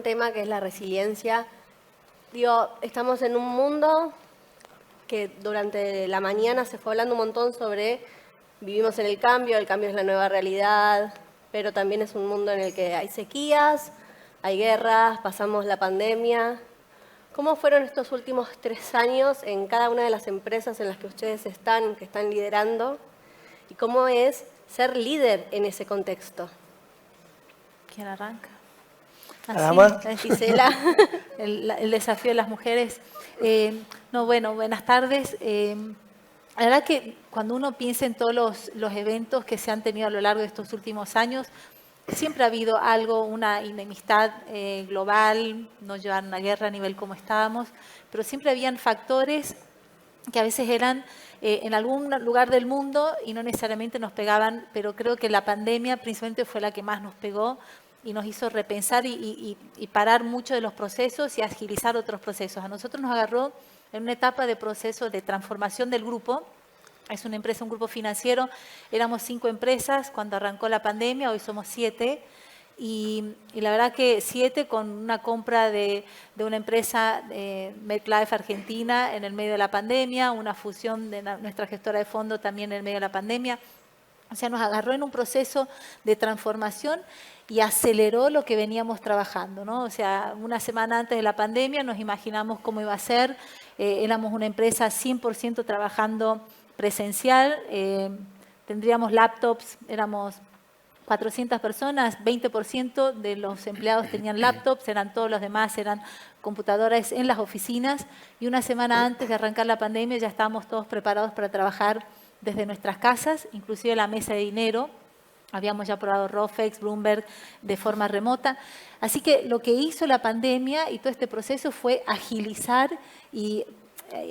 tema que es la resiliencia. Digo, estamos en un mundo que durante la mañana se fue hablando un montón sobre vivimos en el cambio es la nueva realidad, pero también es un mundo en el que hay sequías, hay guerras, pasamos la pandemia. ¿Cómo fueron estos últimos 3 años en cada una de las empresas en las que ustedes están, que están liderando? ¿Y cómo es ser líder en ese contexto? ¿Quién arranca? Adama. Gisela, el desafío de las mujeres. Buenas tardes. La verdad que cuando uno piensa en todos los eventos que se han tenido a lo largo de estos últimos años, siempre ha habido algo, una enemistad global, no llevar una guerra a nivel como estábamos, pero siempre habían factores que a veces eran en algún lugar del mundo y no necesariamente nos pegaban, pero creo que la pandemia principalmente fue la que más nos pegó y nos hizo repensar y parar mucho de los procesos y agilizar otros procesos. A nosotros nos agarró en una etapa de proceso de transformación del grupo. Es una empresa, un grupo financiero. Éramos 5 empresas cuando arrancó la pandemia, hoy somos 7. Y la verdad que 7 con una compra de una empresa, MedLife Argentina, en el medio de la pandemia, una fusión de nuestra gestora de fondo también en el medio de la pandemia. O sea, nos agarró en un proceso de transformación y aceleró lo que veníamos trabajando, ¿no? O sea, una semana antes de la pandemia nos imaginamos cómo iba a ser. Éramos una empresa 100% trabajando presencial. Tendríamos laptops, éramos 400 personas, 20% de los empleados tenían laptops, todos los demás eran computadoras en las oficinas. Y una semana antes de arrancar la pandemia ya estábamos todos preparados para trabajar desde nuestras casas, inclusive la mesa de dinero. Habíamos ya probado Rofex, Bloomberg de forma remota. Así que lo que hizo la pandemia y todo este proceso fue agilizar y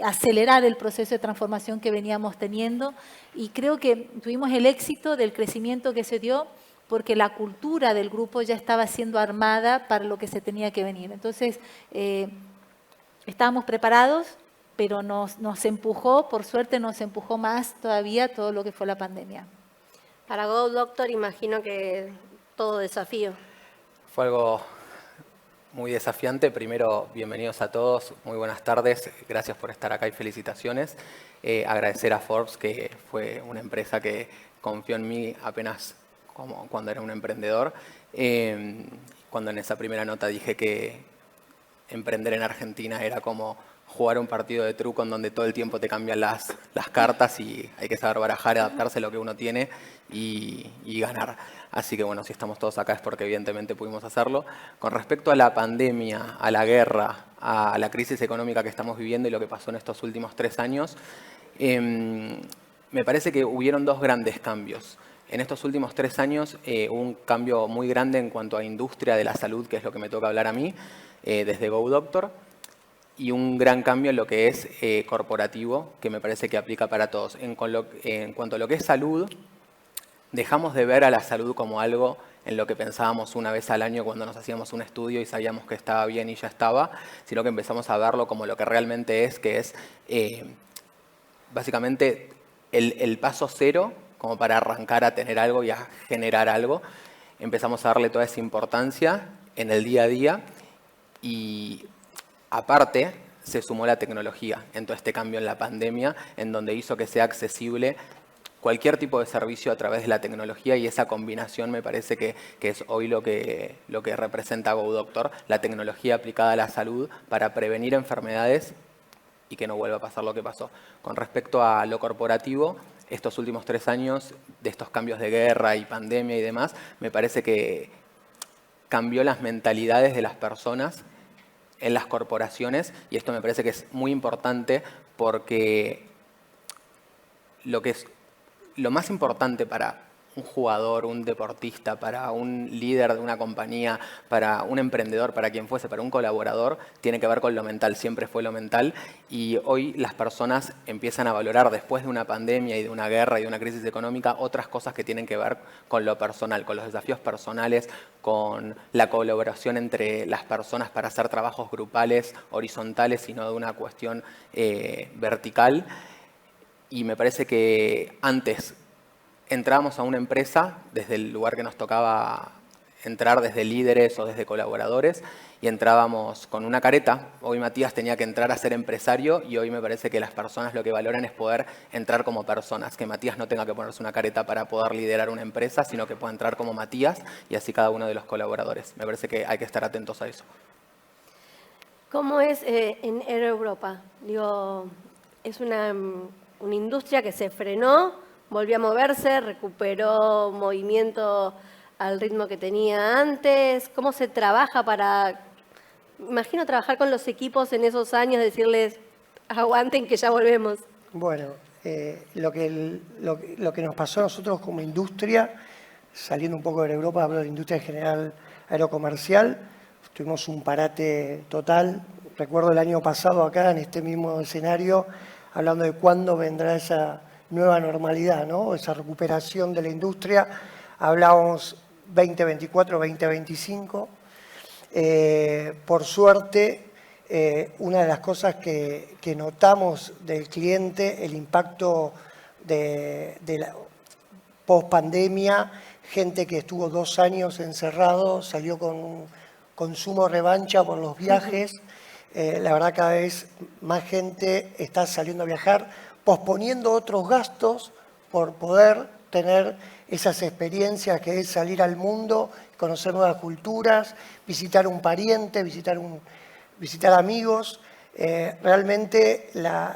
acelerar el proceso de transformación que veníamos teniendo. Y creo que tuvimos el éxito del crecimiento que se dio porque la cultura del grupo ya estaba siendo armada para lo que se tenía que venir. Entonces, estábamos preparados, pero nos empujó, por suerte nos empujó más todavía todo lo que fue la pandemia. Para GoDoctor imagino que todo desafío. Fue algo muy desafiante. Primero, bienvenidos a todos, muy buenas tardes, gracias por estar acá y felicitaciones. Agradecer a Forbes, que fue una empresa que confió en mí apenas como cuando era un emprendedor. Cuando en esa primera nota dije que emprender en Argentina era como jugar un partido de truco en donde todo el tiempo te cambian las cartas y hay que saber barajar, adaptarse a lo que uno tiene y ganar. Así que bueno, si estamos todos acá es porque evidentemente pudimos hacerlo. Con respecto a la pandemia, a la guerra, a la crisis económica que estamos viviendo y lo que pasó en estos últimos 3 años, me parece que hubieron 2 grandes cambios. En estos últimos 3 años hubo un cambio muy grande en cuanto a industria de la salud, que es lo que me toca hablar a mí, desde GoDoctor, y un gran cambio en lo que es corporativo, que me parece que aplica para todos. En cuanto a lo que es salud, dejamos de ver a la salud como algo en lo que pensábamos una vez al año cuando nos hacíamos un estudio y sabíamos que estaba bien y ya estaba, sino que empezamos a verlo como lo que realmente es, que es básicamente el paso cero como para arrancar a tener algo y a generar algo. Empezamos a darle toda esa importancia en el día a día y aparte se sumó la tecnología en todo este cambio en la pandemia, en donde hizo que sea accesible cualquier tipo de servicio a través de la tecnología y esa combinación me parece que es hoy lo que representa GoDoctor, la tecnología aplicada a la salud para prevenir enfermedades y que no vuelva a pasar lo que pasó. Con respecto a lo corporativo, estos últimos 3 años de estos cambios de guerra y pandemia y demás, me parece que cambió las mentalidades de las personas en las corporaciones y esto me parece que es muy importante porque lo más importante para un jugador, un deportista, para un líder de una compañía, para un emprendedor, para quien fuese, para un colaborador, tiene que ver con lo mental, siempre fue lo mental y hoy las personas empiezan a valorar después de una pandemia y de una guerra y de una crisis económica otras cosas que tienen que ver con lo personal, con los desafíos personales, con la colaboración entre las personas para hacer trabajos grupales, horizontales y no de una cuestión vertical. Y me parece que antes entrábamos a una empresa desde el lugar que nos tocaba entrar desde líderes o desde colaboradores y entrábamos con una careta. Hoy Matías tenía que entrar a ser empresario y hoy me parece que las personas lo que valoran es poder entrar como personas, que Matías no tenga que ponerse una careta para poder liderar una empresa, sino que pueda entrar como Matías y así cada uno de los colaboradores. Me parece que hay que estar atentos a eso. ¿Cómo es en Air Europa? Digo, es una industria que se frenó, volvió a moverse, recuperó movimiento al ritmo que tenía antes. ¿Cómo se trabaja para, imagino trabajar con los equipos en esos años, decirles, aguanten que ya volvemos? Bueno, lo que nos pasó a nosotros como industria, saliendo un poco de Europa, hablo de industria en general aerocomercial, tuvimos un parate total. Recuerdo el año pasado acá, en este mismo escenario, hablando de cuándo vendrá esa nueva normalidad, ¿no? Esa recuperación de la industria. Hablábamos 2024, 2025. Por suerte, una de las cosas que notamos del cliente, el impacto de la post-pandemia, gente que estuvo 2 años encerrado, salió con un consumo revancha por los viajes. La verdad, cada vez más gente está saliendo a viajar, posponiendo otros gastos por poder tener esas experiencias que es salir al mundo, conocer nuevas culturas, visitar un pariente, visitar amigos. Realmente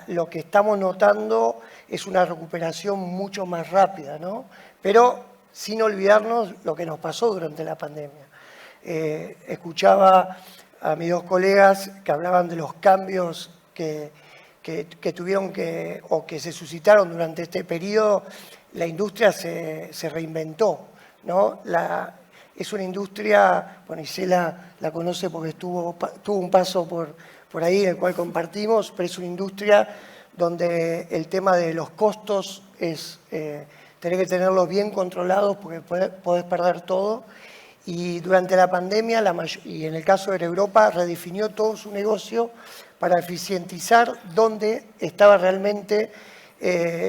lo que estamos notando es una recuperación mucho más rápida, ¿no? Pero sin olvidarnos lo que nos pasó durante la pandemia. Escuchaba a mis 2 colegas que hablaban de los cambios que tuvieron o que se suscitaron durante este periodo. La industria se reinventó, ¿no? Es una industria, bueno, Isela la conoce porque tuvo un paso por ahí, el cual compartimos, pero es una industria donde el tema de los costos es tener que tenerlos bien controlados porque podés perder todo. Y durante la pandemia, y en el caso de Europa, redefinió todo su negocio para eficientizar dónde estaban realmente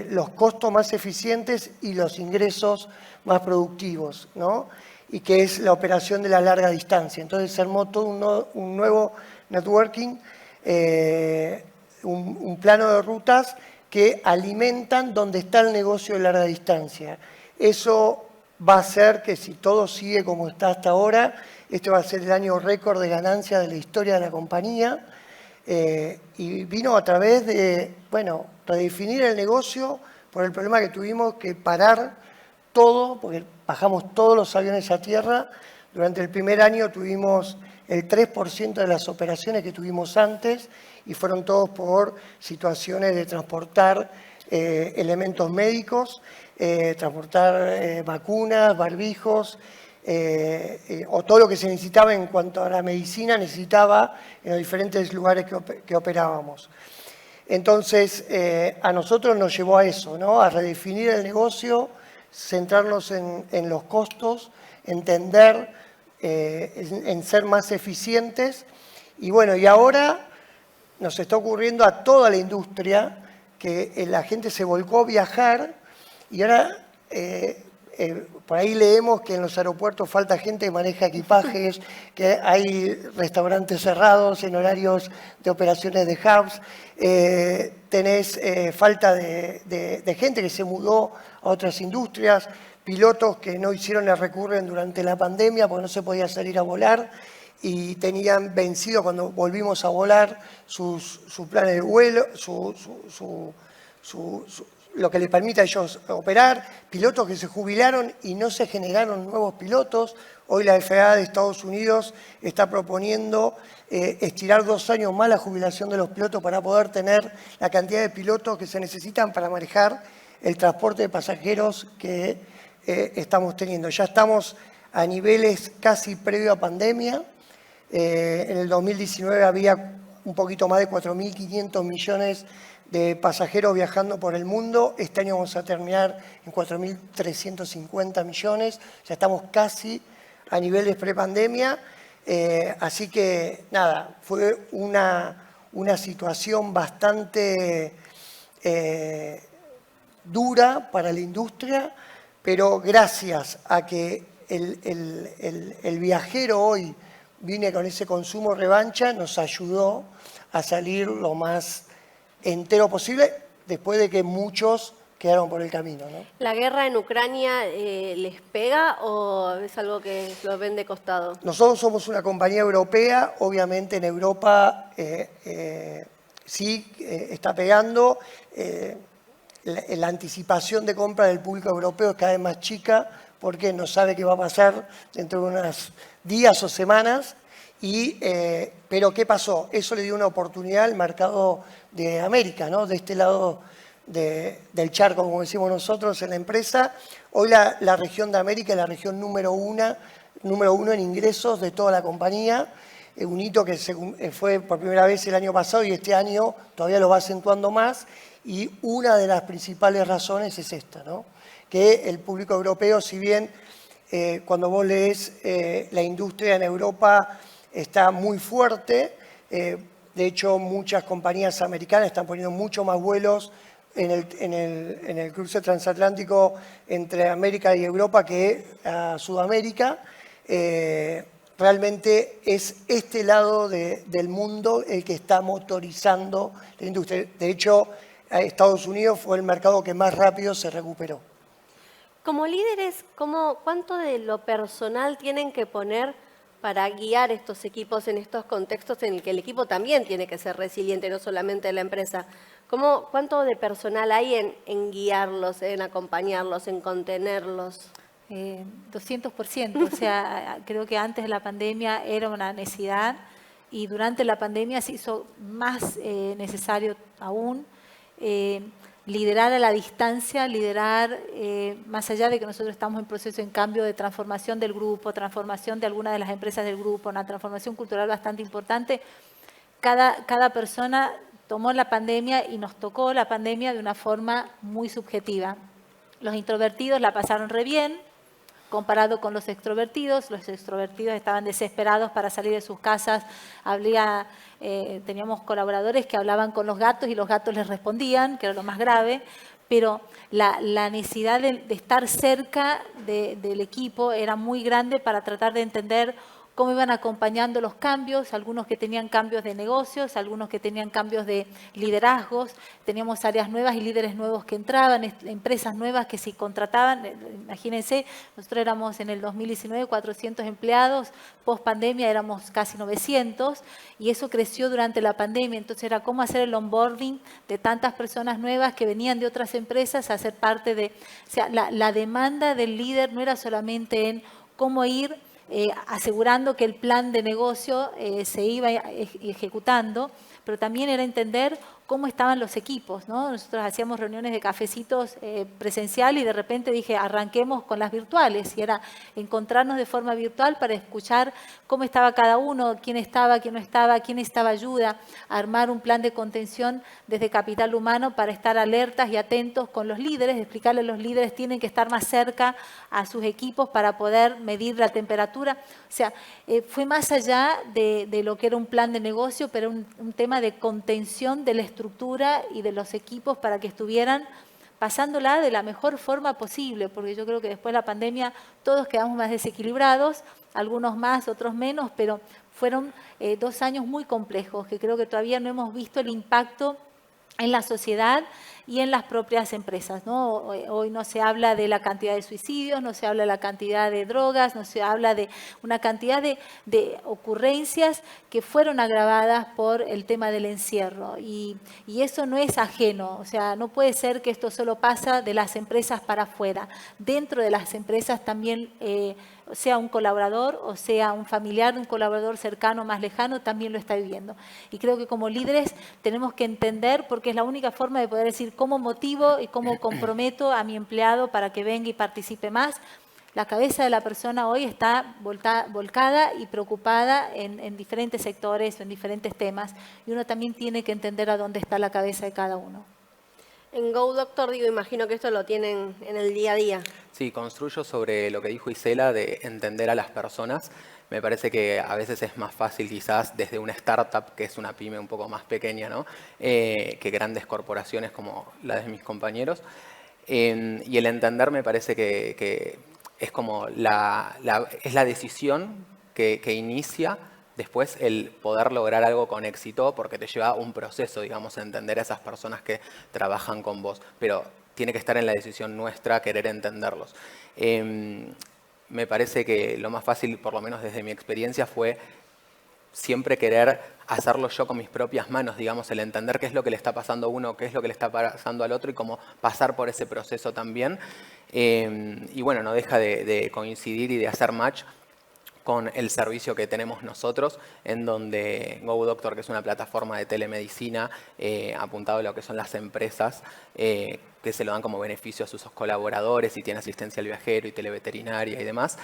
los costos más eficientes y los ingresos más productivos, ¿no? Y que es la operación de la larga distancia. Entonces se armó todo un nuevo networking, un plano de rutas que alimentan donde está el negocio de larga distancia. Eso va a hacer que, si todo sigue como está hasta ahora, este va a ser el año récord de ganancia de la historia de la compañía. Y vino a través de, bueno, redefinir el negocio por el problema que tuvimos que parar todo, porque bajamos todos los aviones a tierra. Durante el primer año tuvimos el 3% de las operaciones que tuvimos antes y fueron todos por situaciones de transportar elementos médicos, transportar vacunas, barbijos, o todo lo que se necesitaba en cuanto a la medicina, necesitaba en los diferentes lugares que operábamos. Entonces, a nosotros nos llevó a eso, ¿no? A redefinir el negocio, centrarnos en los costos, entender, en ser más eficientes. Y bueno, y ahora nos está ocurriendo a toda la industria que la gente se volcó a viajar y ahora por ahí leemos que en los aeropuertos falta gente que maneja equipajes, que hay restaurantes cerrados en horarios de operaciones de hubs, tenés falta de gente que se mudó a otras industrias, pilotos que no hicieron el recurren durante la pandemia porque no se podía salir a volar y tenían vencido cuando volvimos a volar sus planes de vuelo, lo que les permite a ellos operar, pilotos que se jubilaron y no se generaron nuevos pilotos. Hoy la FAA de Estados Unidos está proponiendo estirar 2 años más la jubilación de los pilotos para poder tener la cantidad de pilotos que se necesitan para manejar el transporte de pasajeros que estamos teniendo. Ya estamos a niveles casi previo a pandemia. En el 2019 había un poquito más de 4.500 millones de pasajeros viajando por el mundo. Este año vamos a terminar en 4.350 millones. Ya estamos casi a niveles prepandemia. Así que, nada, fue una situación bastante dura para la industria, pero gracias a que el viajero hoy viene con ese consumo revancha, nos ayudó a salir lo más entero posible, después de que muchos quedaron por el camino, ¿no? ¿La guerra en Ucrania les pega o es algo que lo ven de costado? Nosotros somos una compañía europea, obviamente en Europa sí está pegando. La anticipación de compra del público europeo es cada vez más chica porque no sabe qué va a pasar dentro de unos días o semanas. Pero ¿qué pasó? Eso le dio una oportunidad al mercado de América, ¿no? De este lado del charco, como decimos nosotros en la empresa. Hoy la región de América es la región número uno en ingresos de toda la compañía. Un hito que fue por primera vez el año pasado y este año todavía lo va acentuando más. Y una de las principales razones es esta, ¿no? Que el público europeo, si bien cuando vos lees la industria en Europa está muy fuerte, de hecho muchas compañías americanas están poniendo mucho más vuelos en el cruce transatlántico entre América y Europa que a Sudamérica. Realmente es este lado del mundo el que está motorizando la industria. De hecho, Estados Unidos fue el mercado que más rápido se recuperó. Como líderes, ¿cuánto de lo personal tienen que poner para guiar estos equipos en estos contextos en el que el equipo también tiene que ser resiliente, no solamente la empresa? ¿Cuánto de personal hay en guiarlos, en acompañarlos, en contenerlos? 200%. O sea, creo que antes de la pandemia era una necesidad y durante la pandemia se hizo más necesario aún. Liderar a la distancia, liderar más allá de que nosotros estamos en proceso en cambio de transformación del grupo, transformación de algunas de las empresas del grupo, una transformación cultural bastante importante. Cada persona tomó la pandemia y nos tocó la pandemia de una forma muy subjetiva. Los introvertidos la pasaron re bien, comparado con los extrovertidos estaban desesperados para salir de sus casas. Teníamos colaboradores que hablaban con los gatos y los gatos les respondían, que era lo más grave, pero la necesidad de estar cerca del equipo era muy grande para tratar de entender cómo iban acompañando los cambios, algunos que tenían cambios de negocios, algunos que tenían cambios de liderazgos, teníamos áreas nuevas y líderes nuevos que entraban, empresas nuevas que se contrataban. Imagínense, nosotros éramos en el 2019 400 empleados, post pandemia éramos casi 900 y eso creció durante la pandemia, entonces era cómo hacer el onboarding de tantas personas nuevas que venían de otras empresas a ser parte de... O sea, la demanda del líder no era solamente en cómo ir asegurando que el plan de negocio se iba ejecutando, pero también era entender cómo estaban los equipos, ¿no? Nosotros hacíamos reuniones de cafecitos presencial y de repente dije, arranquemos con las virtuales, y era encontrarnos de forma virtual para escuchar cómo estaba cada uno, quién estaba, quién no estaba, quién necesitaba ayuda, armar un plan de contención desde capital humano para estar alertas y atentos con los líderes, explicarle a los líderes tienen que estar más cerca a sus equipos para poder medir la temperatura. O sea, fue más allá de lo que era un plan de negocio, pero un tema de contención de la estructura y de los equipos para que estuvieran pasándola de la mejor forma posible, porque yo creo que después de la pandemia todos quedamos más desequilibrados, algunos más, otros menos, pero fueron 2 años muy complejos, que creo que todavía no hemos visto el impacto en la sociedad y en las propias empresas, ¿no? Hoy no se habla de la cantidad de suicidios, no se habla de la cantidad de drogas, no se habla de una cantidad de ocurrencias que fueron agravadas por el tema del encierro. Y eso no es ajeno, o sea, no puede ser que esto solo pasa de las empresas para afuera. Dentro de las empresas también, sea un colaborador o sea un familiar, un colaborador cercano, más lejano, también lo está viviendo. Y creo que como líderes tenemos que entender, porque es la única forma de poder decir cómo motivo y cómo comprometo a mi empleado para que venga y participe más. La cabeza de la persona hoy está volcada y preocupada en diferentes sectores o en diferentes temas, y uno también tiene que entender a dónde está la cabeza de cada uno. En Go Doctor, imagino que esto lo tienen en el día a día. Sí, construyo sobre lo que dijo Isela de entender a las personas. Me parece que a veces es más fácil quizás desde una startup, que es una pyme un poco más pequeña, ¿no? Que grandes corporaciones como la de mis compañeros. Y el entender me parece que es como es la decisión que inicia después el poder lograr algo con éxito, porque te lleva un proceso, digamos, a entender a esas personas que trabajan con vos. Pero tiene que estar en la decisión nuestra querer entenderlos. Me parece que lo más fácil, por lo menos desde mi experiencia, fue siempre querer hacerlo yo con mis propias manos, digamos, el entender qué es lo que le está pasando a uno, qué es lo que le está pasando al otro y cómo pasar por ese proceso también. Y bueno, no deja de coincidir y de hacer match con el servicio que tenemos nosotros, en donde GoDoctor, que es una plataforma de telemedicina apuntado a lo que son las empresas, que se lo dan como beneficio a sus colaboradores y tiene asistencia al viajero y televeterinaria y demás.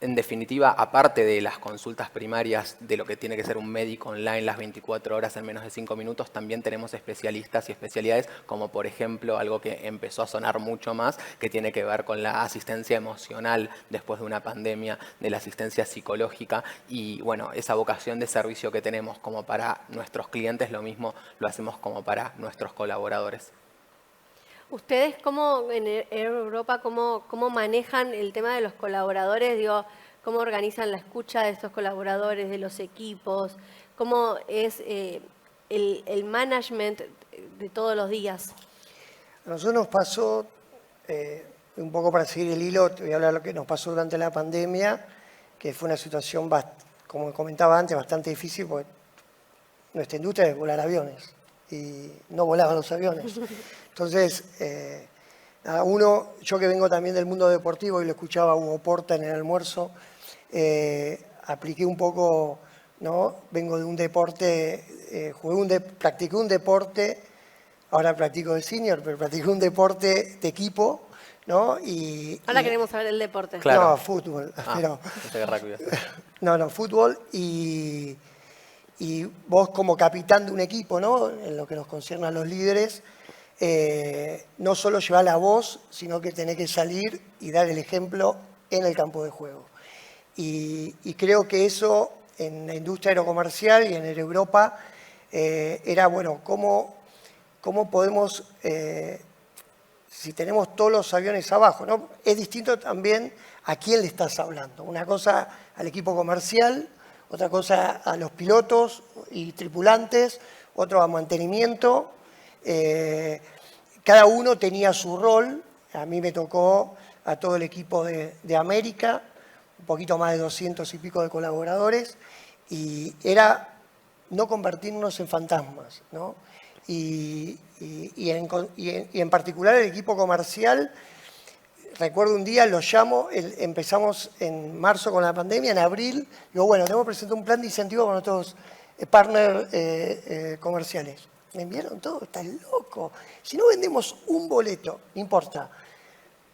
En definitiva, aparte de las consultas primarias de lo que tiene que ser un médico online las 24 horas en menos de 5 minutos, también tenemos especialistas y especialidades, como por ejemplo algo que empezó a sonar mucho más, que tiene que ver con la asistencia emocional después de una pandemia, de la asistencia psicológica y bueno, esa vocación de servicio que tenemos como para nuestros clientes, lo mismo lo hacemos como para nuestros colaboradores. ¿Ustedes cómo en Europa cómo manejan el tema de los colaboradores? Digo, ¿cómo organizan la escucha de estos colaboradores, de los equipos? ¿Cómo es el management de todos los días? A nosotros nos pasó, un poco para seguir el hilo, te voy a hablar de lo que nos pasó durante la pandemia, que fue una situación, como comentaba antes, bastante difícil, porque nuestra industria es volar aviones y no volaban los aviones. Entonces, yo que vengo también del mundo deportivo y lo escuchaba a Hugo Porta en el almuerzo, apliqué un poco, ¿no? Vengo de un deporte, practiqué un deporte, ahora practico de senior, pero practiqué un deporte de equipo, ¿no? Ahora queremos saber el deporte. Claro. No, fútbol. No, fútbol y vos como capitán de un equipo, ¿no? En lo que nos concierne a los líderes, no solo llevar la voz, sino que tenés que salir y dar el ejemplo en el campo de juego. Y creo que eso en la industria aerocomercial y en Europa era, bueno, cómo podemos, si tenemos todos los aviones abajo, ¿no? Es distinto también a quién le estás hablando. Una cosa al equipo comercial, otra cosa a los pilotos y tripulantes, otro a mantenimiento. Cada uno tenía su rol. A mí me tocó a todo el equipo de América, un poquito más de 200 y pico de colaboradores, y era no convertirnos en fantasmas, ¿no? Y en particular el equipo comercial, recuerdo un día, lo llamo, empezamos en marzo con la pandemia, en abril, digo, bueno, tenemos que presentar un plan de incentivo con nuestros partners comerciales. Me enviaron todo, estás loco. Si no vendemos un boleto, no importa.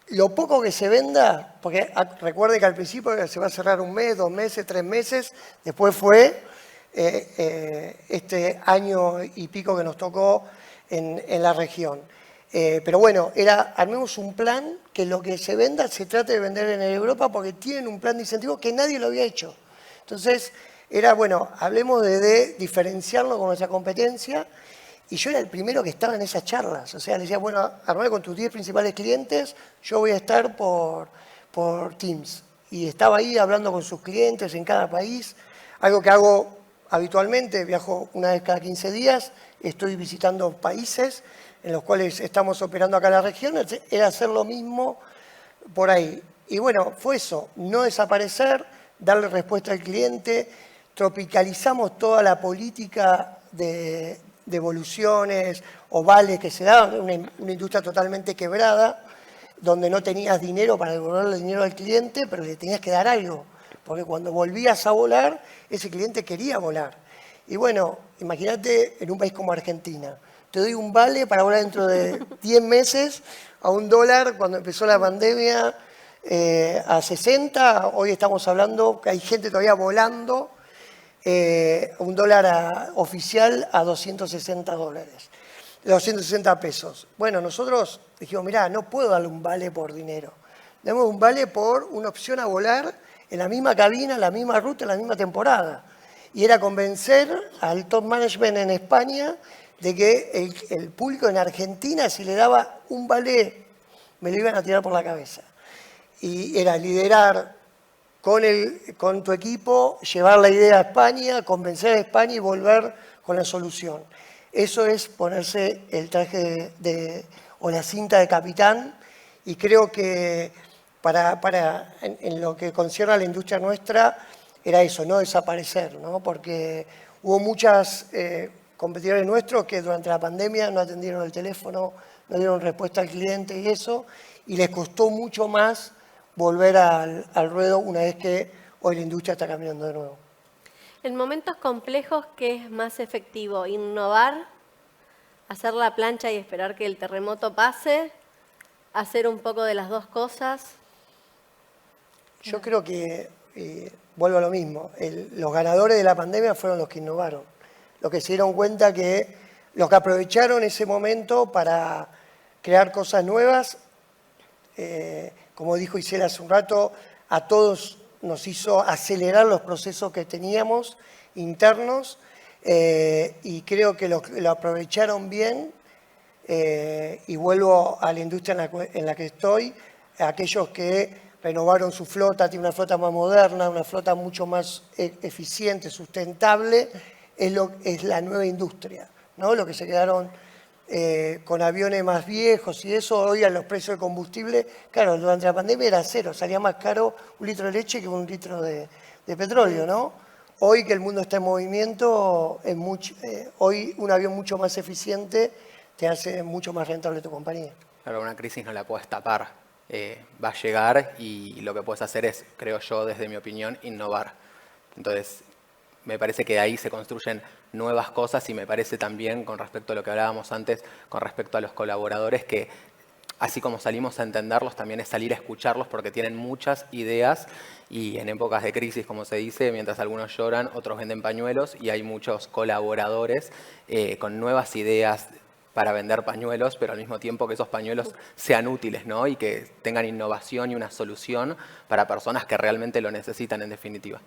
Lo poco que se venda, porque recuerde que al principio se va a cerrar 1 mes, 2 meses, 3 meses, después fue este año y pico que nos tocó en la región. Pero bueno, armemos un plan que lo que se venda se trate de vender en Europa porque tienen un plan de incentivo que nadie lo había hecho. Entonces, bueno, hablemos de diferenciarlo con nuestra competencia. Y yo era el primero que estaba en esas charlas. O sea, le decía, bueno, armar con tus 10 principales clientes, yo voy a estar por Teams. Y estaba ahí hablando con sus clientes en cada país, algo que hago habitualmente, viajo una vez cada 15 días, estoy visitando países en los cuales estamos operando acá en la región, era hacer lo mismo por ahí. Y bueno, fue eso, no desaparecer, darle respuesta al cliente, tropicalizamos toda la política de devoluciones o vales que se daban, una industria totalmente quebrada, donde no tenías dinero para devolverle el dinero al cliente, pero le tenías que dar algo, porque cuando volvías a volar, ese cliente quería volar. Y bueno, imagínate en un país como Argentina, te doy un vale para volar dentro de 10 meses a $1 cuando empezó la pandemia, a 60, hoy estamos hablando que hay gente todavía volando, $1 oficial a $260, 260 pesos. Bueno, nosotros dijimos, mirá, no puedo darle un vale por dinero. Demos un vale por una opción a volar en la misma cabina, en la misma ruta, en la misma temporada. Y era convencer al top management en España de que el público en Argentina, si le daba un vale, me lo iban a tirar por la cabeza. y era liderar con tu equipo, llevar la idea a España, convencer a España y volver con la solución. Eso es ponerse el traje o la cinta de capitán, y creo que en lo que concierne a la industria nuestra era eso, no desaparecer, ¿no? Porque hubo muchas competidores nuestros que durante la pandemia no atendieron el teléfono, no dieron respuesta al cliente y eso, y les costó mucho más volver al ruedo una vez que hoy la industria está cambiando de nuevo. En momentos complejos, ¿qué es más efectivo? ¿Innovar? ¿Hacer la plancha y esperar que el terremoto pase? ¿Hacer un poco de las dos cosas? Yo creo que, vuelvo a lo mismo, los ganadores de la pandemia fueron los que innovaron, los que se dieron cuenta los que aprovecharon ese momento para crear cosas nuevas. Como dijo Isela hace un rato, a todos nos hizo acelerar los procesos que teníamos internos, y creo que lo aprovecharon bien, y vuelvo a la industria en la que estoy, aquellos que renovaron su flota, tienen una flota más moderna, una flota mucho más eficiente, sustentable, es la nueva industria, ¿no? Los que se quedaron con aviones más viejos y eso, hoy a los precios de combustible, claro, durante la pandemia era cero, salía más caro un litro de leche que un litro de petróleo, ¿no? Hoy que el mundo está en movimiento, hoy un avión mucho más eficiente te hace mucho más rentable tu compañía. Claro, una crisis no la puedes tapar. Va a llegar y lo que puedes hacer es, creo yo, desde mi opinión, innovar. Entonces, me parece que ahí se construyen nuevas cosas, y me parece también, con respecto a lo que hablábamos antes, con respecto a los colaboradores, que así como salimos a entenderlos, también es salir a escucharlos, porque tienen muchas ideas, y en épocas de crisis, como se dice, mientras algunos lloran, otros venden pañuelos, y hay muchos colaboradores con nuevas ideas para vender pañuelos, pero al mismo tiempo que esos pañuelos sean útiles, ¿no? Y que tengan innovación y una solución para personas que realmente lo necesitan, en definitiva.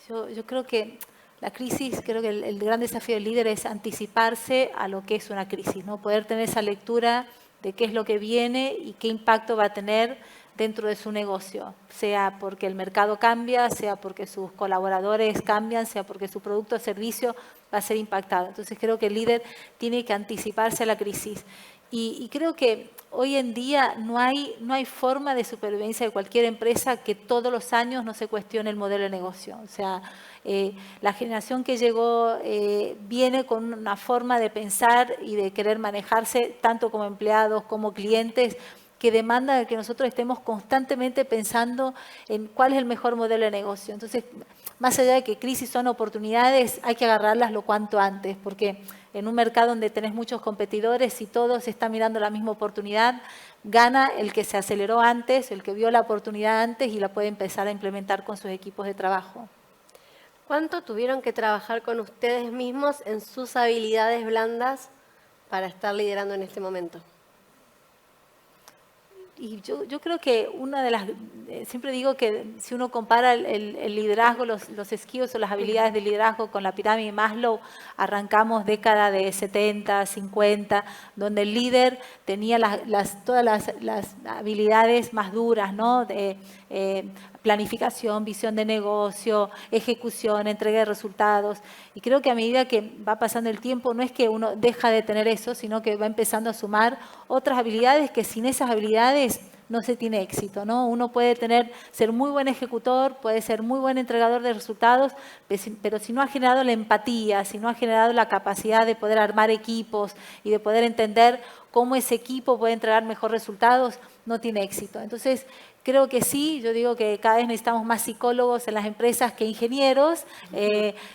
Yo creo que la crisis, creo que el gran desafío del líder es anticiparse a lo que es una crisis, ¿no? Poder tener esa lectura de qué es lo que viene y qué impacto va a tener dentro de su negocio, sea porque el mercado cambia, sea porque sus colaboradores cambian, sea porque su producto o servicio va a ser impactado. Entonces creo que el líder tiene que anticiparse a la crisis. Y creo que hoy en día no hay forma de supervivencia de cualquier empresa que todos los años no se cuestione el modelo de negocio. O sea, la generación que llegó viene con una forma de pensar y de querer manejarse tanto como empleados como clientes, que demanda de que nosotros estemos constantemente pensando en cuál es el mejor modelo de negocio. Entonces, más allá de que crisis son oportunidades, hay que agarrarlas lo cuanto antes, porque en un mercado donde tenés muchos competidores y todos están mirando la misma oportunidad, gana el que se aceleró antes, el que vio la oportunidad antes y la puede empezar a implementar con sus equipos de trabajo. ¿Cuánto tuvieron que trabajar con ustedes mismos en sus habilidades blandas para estar liderando en este momento? Y yo creo que una de las, siempre digo que si uno compara el liderazgo, los skills o las habilidades de liderazgo con la pirámide de Maslow, arrancamos década de 70, 50, donde el líder tenía todas las habilidades más duras, ¿no? De planificación, visión de negocio, ejecución, entrega de resultados. Y creo que a medida que va pasando el tiempo, no es que uno deja de tener eso, sino que va empezando a sumar otras habilidades que sin esas habilidades no se tiene éxito, ¿no? Uno puede ser muy buen ejecutor, puede ser muy buen entregador de resultados, pero si no ha generado la empatía, si no ha generado la capacidad de poder armar equipos y de poder entender cómo ese equipo puede entregar mejores resultados, no tiene éxito. Entonces, creo que sí, yo digo que cada vez necesitamos más psicólogos en las empresas que ingenieros,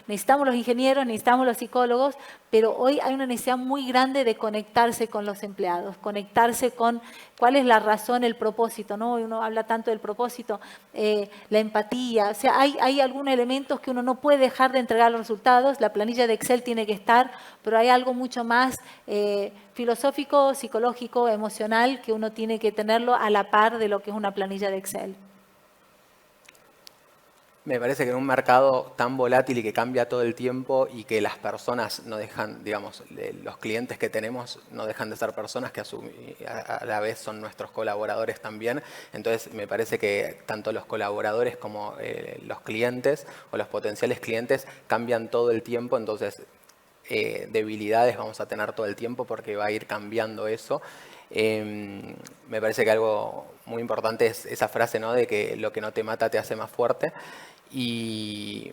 necesitamos los ingenieros, necesitamos los psicólogos, pero hoy hay una necesidad muy grande de conectarse con los empleados, conectarse con cuál es la razón, el propósito, ¿no? Uno habla tanto del propósito, la empatía, o sea, hay algunos elementos que uno no puede dejar de entregar los resultados, la planilla de Excel tiene que estar, pero hay algo mucho más filosófico, psicológico, emocional, que uno tiene que tenerlo a la par de lo que es una planilla de Excel. Me parece que en un mercado tan volátil y que cambia todo el tiempo y que las personas no dejan, digamos, los clientes que tenemos no dejan de ser personas que a la vez son nuestros colaboradores también. Entonces me parece que tanto los colaboradores como los clientes o los potenciales clientes cambian todo el tiempo. Entonces debilidades vamos a tener todo el tiempo porque va a ir cambiando eso. Me parece que algo muy importante es esa frase, ¿no?, de que lo que no te mata te hace más fuerte. Y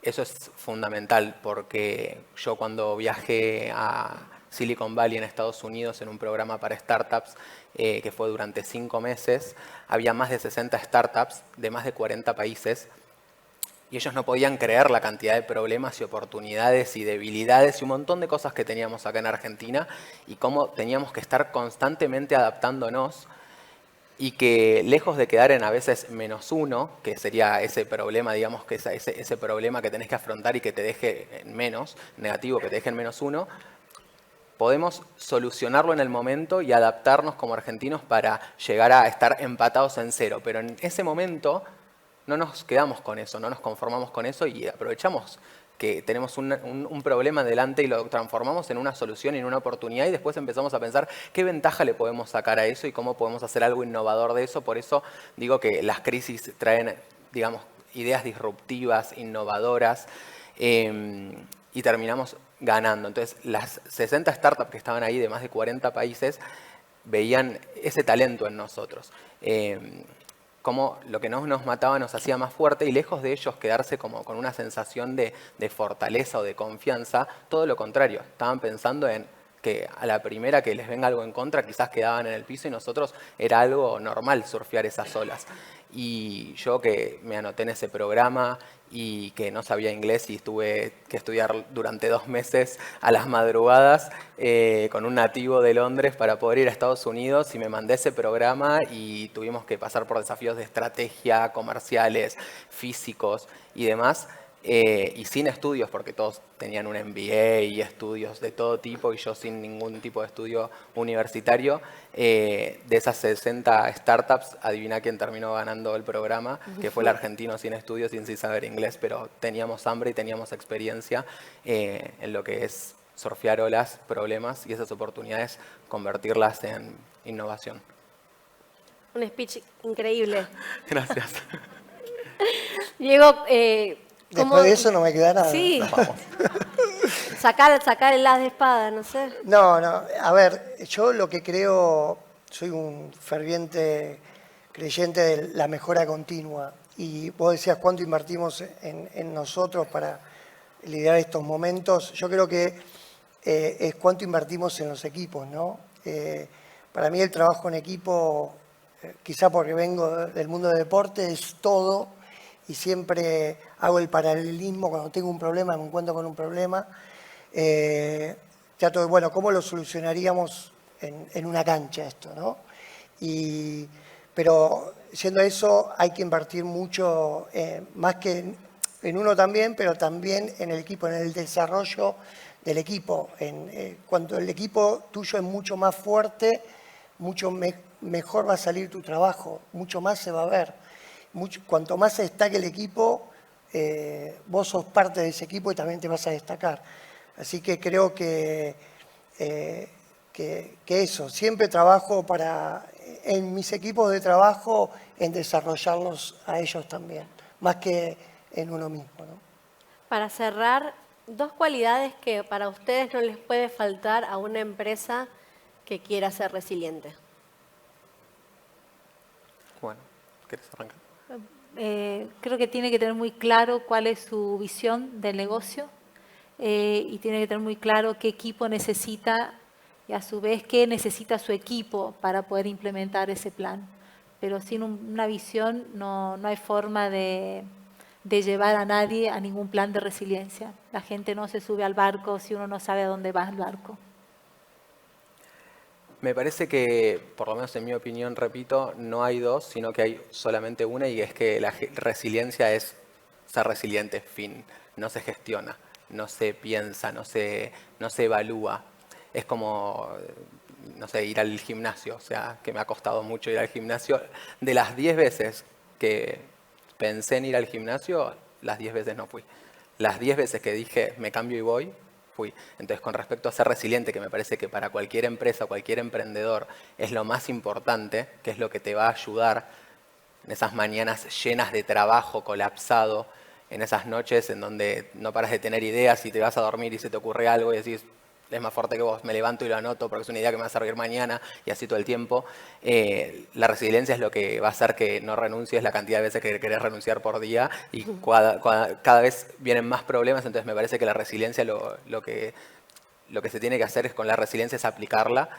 eso es fundamental porque yo cuando viajé a Silicon Valley en Estados Unidos en un programa para startups que fue durante 5 meses, había más de 60 startups de más de 40 países y ellos no podían creer la cantidad de problemas y oportunidades y debilidades y un montón de cosas que teníamos acá en Argentina y cómo teníamos que estar constantemente adaptándonos. Y que lejos de quedar en a veces -1, que sería ese problema, digamos, que ese problema que tenés que afrontar y que te deje en menos, negativo, que te deje en -1, podemos solucionarlo en el momento y adaptarnos como argentinos para llegar a estar empatados en 0. Pero en ese momento no nos quedamos con eso, no nos conformamos con eso y aprovechamos que tenemos un problema delante y lo transformamos en una solución y en una oportunidad y después empezamos a pensar qué ventaja le podemos sacar a eso y cómo podemos hacer algo innovador de eso. Por eso digo que las crisis traen, digamos, ideas disruptivas, innovadoras y terminamos ganando. Entonces, las 60 startups que estaban ahí de más de 40 países veían ese talento en nosotros. Cómo lo que no nos mataba nos hacía más fuerte y lejos de ellos quedarse como con una sensación de fortaleza o de confianza, todo lo contrario, estaban pensando en que a la primera que les venga algo en contra quizás quedaban en el piso y nosotros era algo normal surfear esas olas. Y yo que me anoté en ese programa y que no sabía inglés y tuve que estudiar durante 2 meses a las madrugadas con un nativo de Londres para poder ir a Estados Unidos y me mandé ese programa y tuvimos que pasar por desafíos de estrategia, comerciales, físicos y demás. Y sin estudios, porque todos tenían un MBA y estudios de todo tipo y yo sin ningún tipo de estudio universitario. De esas 60 startups, adivina quién terminó ganando el programa, que fue el argentino sin estudios y sin saber inglés, pero teníamos hambre y teníamos experiencia en lo que es surfear olas, problemas y esas oportunidades, convertirlas en innovación. Un speech increíble. Gracias. Diego, Después de eso no me queda nada. Sí. Sacar el as de espada, no sé. No, a ver, yo lo que creo, soy un ferviente creyente de la mejora continua. Y vos decías cuánto invertimos en nosotros para liderar estos momentos. Yo creo que es cuánto invertimos en los equipos, ¿no? Para mí el trabajo en equipo, quizá porque vengo del mundo del deporte, es todo. Y siempre hago el paralelismo, cuando tengo un problema, me encuentro con un problema, trato de, bueno, ¿cómo lo solucionaríamos en una cancha esto, ¿no? Pero siendo eso, hay que invertir mucho, más que en uno también, pero también en el equipo, en el desarrollo del equipo. Cuando el equipo tuyo es mucho más fuerte, mucho mejor va a salir tu trabajo, mucho más se va a ver. Cuanto más se destaque el equipo, vos sos parte de ese equipo y también te vas a destacar. Así que creo que eso, siempre trabajo en mis equipos de trabajo, en desarrollarlos a ellos también, más que en uno mismo, ¿no? Para cerrar, 2 cualidades que para ustedes no les puede faltar a una empresa que quiera ser resiliente. Bueno, ¿querés arrancar? Creo que tiene que tener muy claro cuál es su visión del negocio y tiene que tener muy claro qué equipo necesita y a su vez qué necesita su equipo para poder implementar ese plan. Pero sin una visión no hay forma de llevar a nadie a ningún plan de resiliencia. La gente no se sube al barco si uno no sabe a dónde va el barco. Me parece que, por lo menos en mi opinión, repito, no hay 2, sino que hay solamente una y es que la resiliencia es ser resiliente, fin. No se gestiona, no se piensa, no se evalúa. Es como, no sé, ir al gimnasio, o sea, que me ha costado mucho ir al gimnasio. De las 10 veces que pensé en ir al gimnasio, las 10 veces no fui. Las 10 veces que dije, me cambio y voy, fui. Entonces, con respecto a ser resiliente, que me parece que para cualquier empresa, cualquier emprendedor, es lo más importante, que es lo que te va a ayudar en esas mañanas llenas de trabajo, colapsado, en esas noches en donde no paras de tener ideas y te vas a dormir y se te ocurre algo y decís, es más fuerte que vos, me levanto y lo anoto porque es una idea que me va a servir mañana y así todo el tiempo. La resiliencia es lo que va a hacer que no renuncies la cantidad de veces que querés renunciar por día y cada vez vienen más problemas, entonces me parece que la resiliencia lo que se tiene que hacer es con la resiliencia es aplicarla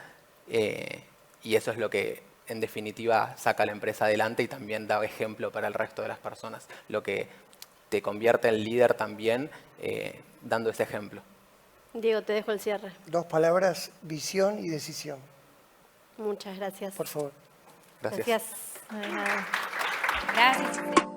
y eso es lo que en definitiva saca a la empresa adelante y también da ejemplo para el resto de las personas, lo que te convierte en líder también dando ese ejemplo. Diego, te dejo el cierre. 2 palabras, visión y decisión. Muchas gracias. Por favor. Gracias. Gracias. No hay nada. Gracias.